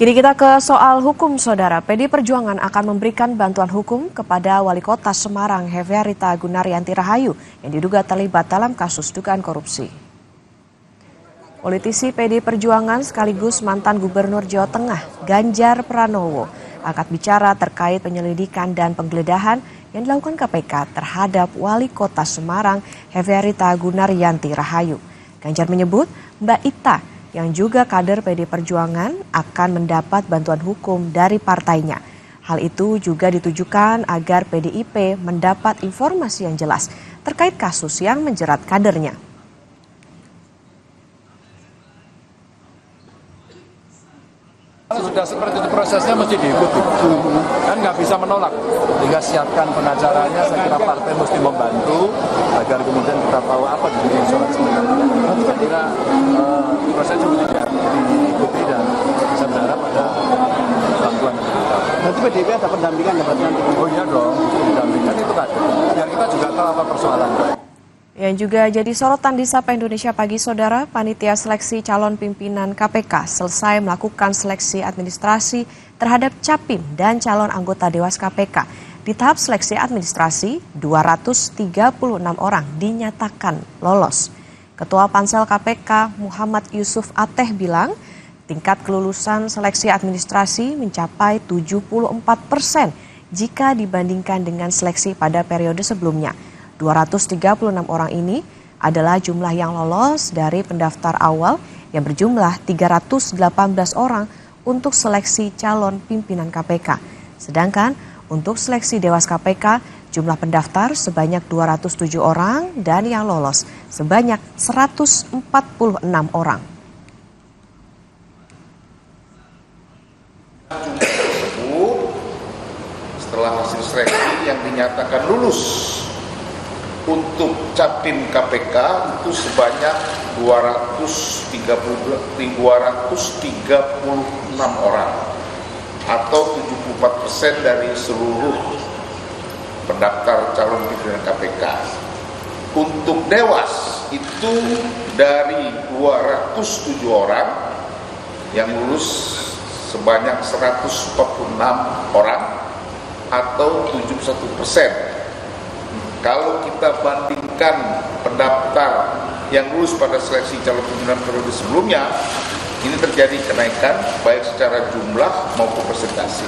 Kini kita ke soal hukum, Saudara. PD Perjuangan akan memberikan bantuan hukum kepada Wali Kota Semarang, Hevearita Gunaryanti Rahayu, yang diduga terlibat dalam kasus dugaan korupsi. Politisi PD Perjuangan sekaligus mantan Gubernur Jawa Tengah, Ganjar Pranowo, angkat bicara terkait penyelidikan dan penggeledahan yang dilakukan KPK terhadap Wali Kota Semarang, Hevearita Gunaryanti Rahayu. Ganjar menyebut Mbak Ita, yang juga kader PD Perjuangan, akan mendapat bantuan hukum dari partainya. Hal itu juga ditujukan agar PDIP mendapat informasi yang jelas terkait kasus yang menjerat kadernya. Sudah seperti itu prosesnya mesti diikuti, kan nggak bisa menolak. Jika siapkan pengacaranya, saya kira partai mesti membantu agar kemudian kita tahu apa di insuransi sebenarnya. Saya kira prosesnya mesti diikuti dan saya berharap ada bantuan. Nanti PDIP ada pendampingan ya nanti? Oh iya dong, pendampingan itu kan. Yang kita juga tahu apa persoalan. Yang juga jadi sorotan di Sapa Indonesia Pagi, Saudara, panitia seleksi calon pimpinan KPK selesai melakukan seleksi administrasi terhadap capim dan calon anggota Dewas KPK. Di tahap seleksi administrasi, 236 orang dinyatakan lolos. Ketua Pansel KPK Muhammad Yusuf Ateh bilang, tingkat kelulusan seleksi administrasi mencapai 74% jika dibandingkan dengan seleksi pada periode sebelumnya. 236 orang ini adalah jumlah yang lolos dari pendaftar awal yang berjumlah 318 orang untuk seleksi calon pimpinan KPK. Sedangkan untuk seleksi Dewas KPK, jumlah pendaftar sebanyak 207 orang dan yang lolos sebanyak 146 orang. Setelah hasil seleksi yang dinyatakan lulus untuk capim KPK itu sebanyak 236 orang atau 74% dari seluruh pendaftar calon pimpinan KPK. Untuk Dewas itu dari 207 orang yang lulus sebanyak 146 orang atau 71%. Kalau kita bandingkan pendaftar yang lulus pada seleksi calon pimpinan periode sebelumnya, ini terjadi kenaikan baik secara jumlah maupun persentase.